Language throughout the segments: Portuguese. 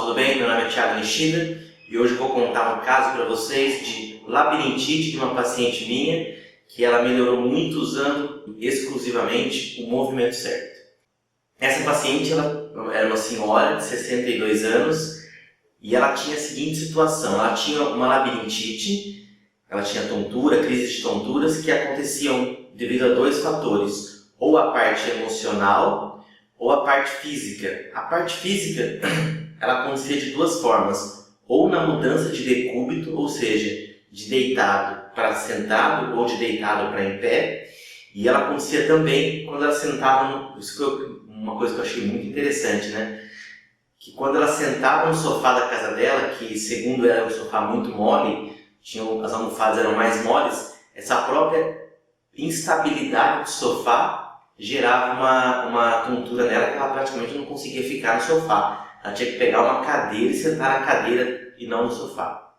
tudo bem? Meu nome é Thiago Nishida e hoje eu vou contar um caso para vocês de labirintite de uma paciente minha que ela melhorou muito usando exclusivamente o movimento certo. Essa paciente ela era uma senhora de 62 anos e ela tinha a seguinte situação: ela tinha uma labirintite, ela tinha tontura, crises de tonturas que aconteciam devido a dois fatores, ou a parte emocional ou a parte física. A parte física ela acontecia de duas formas, ou na mudança de decúbito, ou seja, de deitado para sentado ou de deitado para em pé, e ela acontecia também quando ela sentava, isso foi uma coisa que eu achei muito interessante, né? Que quando ela sentava no sofá da casa dela, que segundo era um sofá muito mole, as almofadas eram mais moles, essa própria instabilidade do sofá gerava uma tontura nela que ela praticamente não conseguia ficar no sofá. Ela tinha que pegar uma cadeira e sentar na cadeira e não no sofá.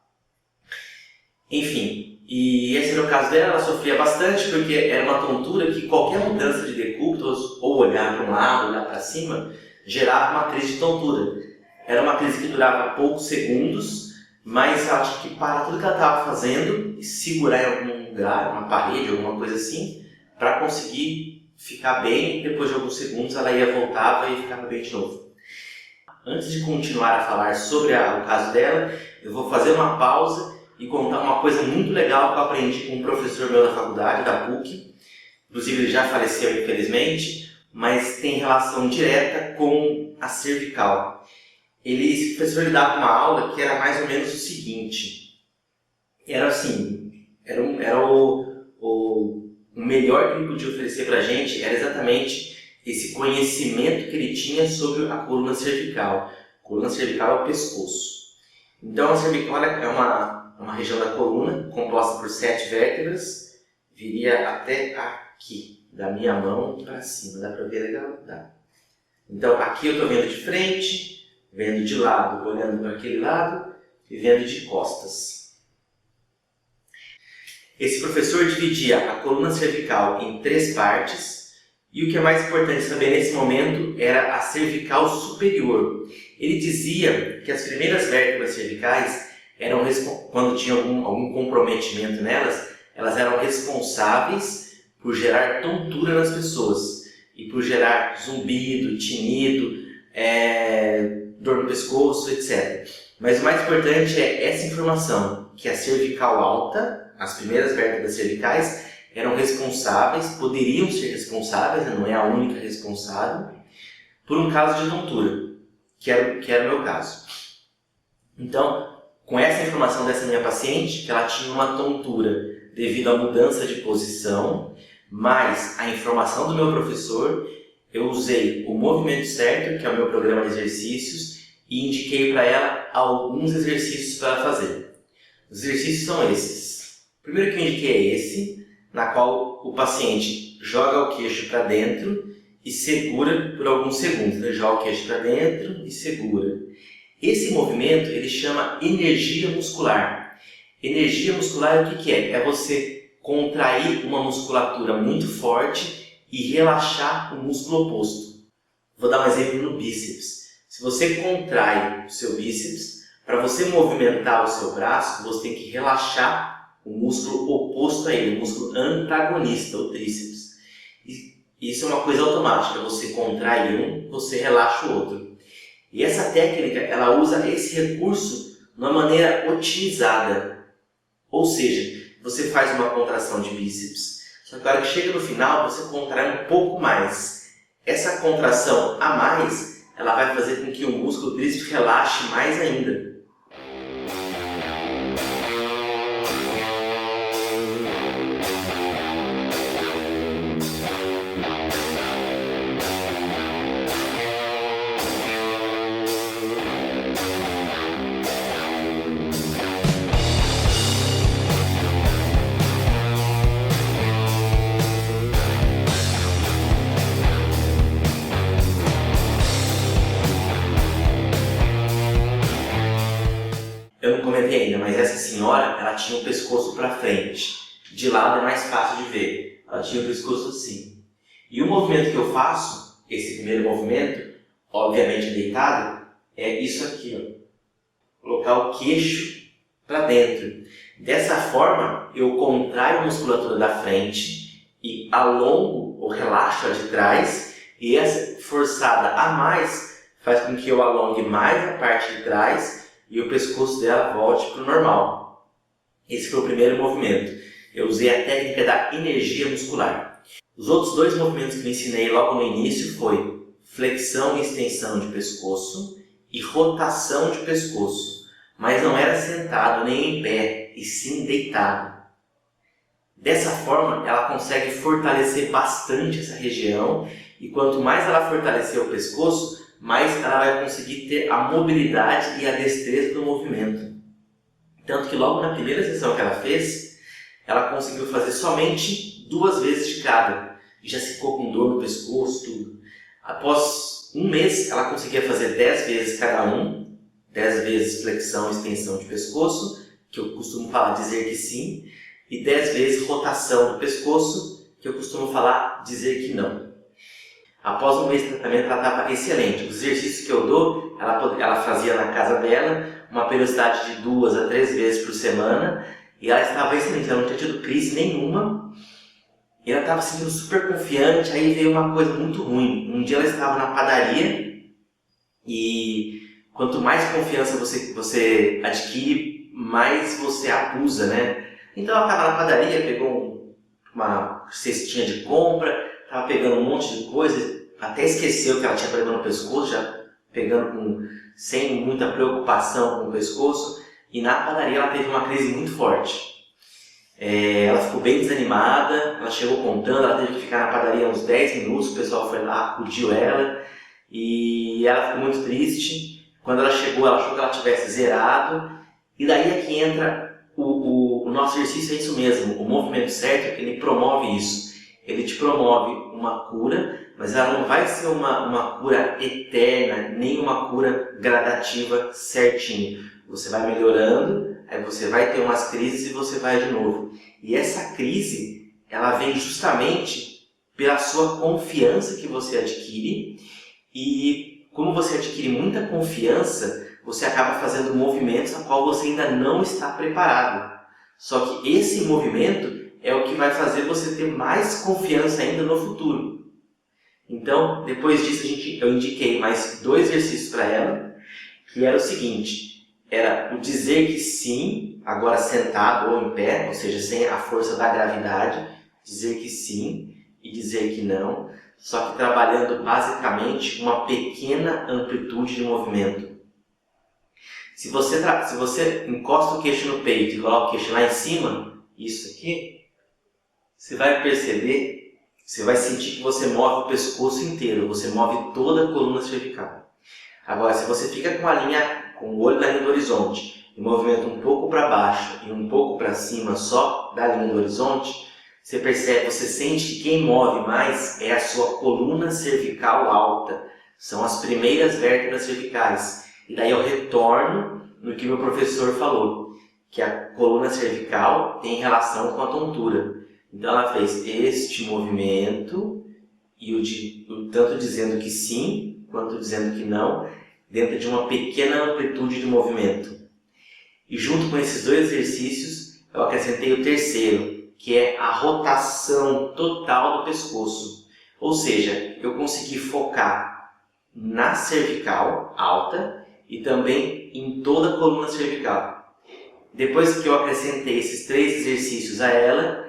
Enfim, e esse era o caso dela. Ela sofria bastante porque era uma tontura que qualquer mudança de decúbito, ou olhar para um lado, olhar para cima, gerava uma crise de tontura. Era uma crise que durava poucos segundos, mas ela tinha que parar tudo que ela estava fazendo e segurar em algum lugar, uma parede, alguma coisa assim, para conseguir ficar bem. Depois de alguns segundos ela voltava e ficava bem de novo. Antes de continuar a falar sobre o caso dela, eu vou fazer uma pausa e contar uma coisa muito legal que eu aprendi com um professor meu da faculdade, da PUC. Inclusive ele já faleceu, infelizmente, mas tem relação direta com a cervical. Esse professor dava uma aula que era mais ou menos o seguinte: era assim, o melhor que ele podia oferecer para a gente era exatamente esse conhecimento que ele tinha sobre a coluna cervical. A coluna cervical é o pescoço. Então a cervical é uma região da coluna composta por 7 vértebras, viria até aqui, da minha mão para cima. Dá para ver legal? Dá. Então aqui eu estou vendo de frente, vendo de lado, olhando para aquele lado e vendo de costas. Esse professor dividia a coluna cervical em 3 partes e o que é mais importante saber nesse momento era a cervical superior. Ele dizia que as primeiras vértebras cervicais quando tinha algum comprometimento nelas, elas eram responsáveis por gerar tontura nas pessoas e por gerar zumbido, tinido, dor no pescoço, etc. Mas o mais importante é essa informação, que a cervical alta, as primeiras vértebras cervicais, poderiam ser responsáveis, não é a única responsável, por um caso de tontura, que era o meu caso. Então, com essa informação dessa minha paciente, que ela tinha uma tontura devido à mudança de posição, mais a informação do meu professor, eu usei o movimento certo, que é o meu programa de exercícios, e indiquei para ela alguns exercícios para ela fazer. Os exercícios são esses. O primeiro que eu indiquei é esse, na qual o paciente joga o queixo para dentro e segura por alguns segundos. Ele joga o queixo para dentro e segura. Esse movimento ele chama energia muscular. Energia muscular o que é? É você contrair uma musculatura muito forte e relaxar o músculo oposto. Vou dar um exemplo no bíceps. Se você contrai o seu bíceps, para você movimentar o seu braço, você tem que relaxar o músculo oposto a ele, o músculo antagonista, o tríceps. E isso é uma coisa automática, você contrai um, você relaxa o outro. E essa técnica, ela usa esse recurso de uma maneira otimizada. Ou seja, você faz uma contração de bíceps, só que na hora que chega no final, você contrai um pouco mais. Essa contração a mais, ela vai fazer com que o músculo tríceps relaxe mais ainda. Eu não comentei ainda, mas essa senhora, ela tinha o pescoço para frente. De lado é mais fácil de ver. Ela tinha o pescoço assim. E o movimento que eu faço, esse primeiro movimento, obviamente deitado, é isso aqui, ó. Colocar o queixo para dentro. Dessa forma, eu contraio a musculatura da frente e alongo ou relaxo a de trás, e essa forçada a mais faz com que eu alongue mais a parte de trás e o pescoço dela volte para o normal. Esse foi o primeiro movimento. Eu usei a técnica da energia muscular. Os outros dois movimentos que eu ensinei logo no início foi flexão e extensão de pescoço e rotação de pescoço, mas não era sentado nem em pé, e sim deitado. Dessa forma, ela consegue fortalecer bastante essa região, e quanto mais ela fortalecer o pescoço, mais ela vai conseguir ter a mobilidade e a destreza do movimento. Tanto que logo na primeira sessão que ela fez, ela conseguiu fazer somente 2 vezes de cada, e já ficou com dor no pescoço, tudo. Após um mês, ela conseguia fazer 10 vezes cada um, 10 vezes flexão e extensão de pescoço, que eu costumo dizer que sim, e 10 vezes rotação do pescoço, que eu costumo dizer que não. Após um mês de tratamento, ela estava excelente. Os exercícios que eu dou, ela fazia na casa dela, uma periodicidade de 2 a 3 vezes por semana, e ela estava excelente, ela não tinha tido crise nenhuma, e ela estava se sentindo super confiante. Aí veio uma coisa muito ruim. Um dia ela estava na padaria, e quanto mais confiança você adquire, mais você abusa, né? Então ela estava na padaria, pegou uma cestinha de compra, estava pegando um monte de coisa, até esqueceu que ela tinha problema no pescoço, já pegando sem muita preocupação com o pescoço, e na padaria ela teve uma crise muito forte. Ela ficou bem desanimada, ela chegou contando, ela teve que ficar na padaria uns 10 minutos, o pessoal foi lá, acudiu ela, e ela ficou muito triste. Quando ela chegou, ela achou que ela tivesse zerado, e daí é que entra o nosso exercício. É isso mesmo, o movimento certo, ele promove isso. Ele te promove uma cura, mas ela não vai ser uma cura eterna, nem uma cura gradativa certinho. Você vai melhorando, aí você vai ter umas crises e você vai de novo. E essa crise, ela vem justamente pela sua confiança que você adquire, e como você adquire muita confiança, você acaba fazendo movimentos a qual você ainda não está preparado. Só que esse movimento é o que vai fazer você ter mais confiança ainda no futuro. Então, depois disso, eu indiquei mais 2 exercícios para ela, que era o seguinte: era o dizer que sim, agora sentado ou em pé, ou seja, sem a força da gravidade, dizer que sim e dizer que não, só que trabalhando basicamente uma pequena amplitude de movimento. Se você encosta o queixo no peito e coloca o queixo lá em cima, isso aqui, você vai perceber, você vai sentir que você move o pescoço inteiro, você move toda a coluna cervical. Agora, se você fica com o olho na linha do horizonte e movimento um pouco para baixo e um pouco para cima só da linha do horizonte, você sente que quem move mais é a sua coluna cervical alta. São as primeiras vértebras cervicais. E daí eu retorno no que meu professor falou, que a coluna cervical tem relação com a tontura. Então ela fez este movimento, e tanto dizendo que sim, quanto dizendo que não, dentro de uma pequena amplitude de movimento. E junto com esses 2 exercícios, eu acrescentei o terceiro, que é a rotação total do pescoço. Ou seja, eu consegui focar na cervical alta e também em toda a coluna cervical. Depois que eu acrescentei esses 3 exercícios a ela,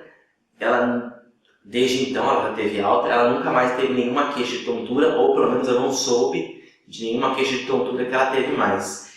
desde então ela já teve alta, ela nunca mais teve nenhuma queixa de tontura, ou pelo menos eu não soube de nenhuma queixa de tontura que ela teve mais.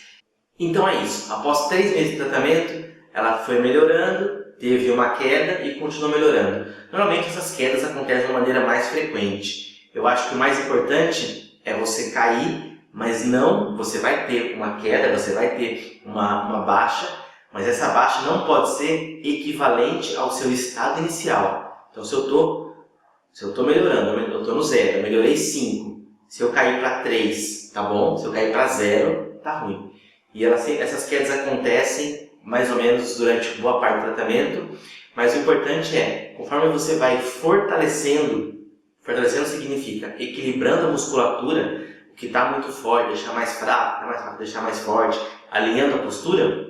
Então é isso, após 3 meses de tratamento, ela foi melhorando, teve uma queda e continuou melhorando. Normalmente essas quedas acontecem de uma maneira mais frequente. Eu acho que o mais importante é você cair, mas não, você vai ter uma queda, você vai ter uma baixa, mas essa baixa não pode ser equivalente ao seu estado inicial. Então se eu estou melhorando, eu estou no 0, eu melhorei 5. Se eu cair para 3, tá bom? Se eu cair para 0, tá ruim. E essas quedas acontecem mais ou menos durante boa parte do tratamento, mas o importante é, conforme você vai fortalecendo significa equilibrando a musculatura, o que está muito forte, deixar mais fraco, está mais fraco, deixar mais forte, alinhando a postura,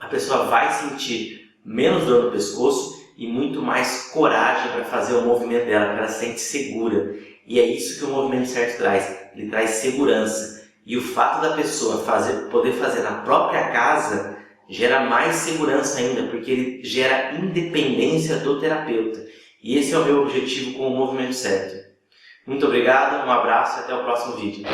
a pessoa vai sentir menos dor no pescoço e muito mais coragem para fazer o movimento dela, porque ela se sente segura. E é isso que o movimento certo traz, ele traz segurança. E o fato da pessoa poder fazer na própria casa gera mais segurança ainda, porque ele gera independência do terapeuta. E esse é o meu objetivo com o movimento certo. Muito obrigado, um abraço e até o próximo vídeo.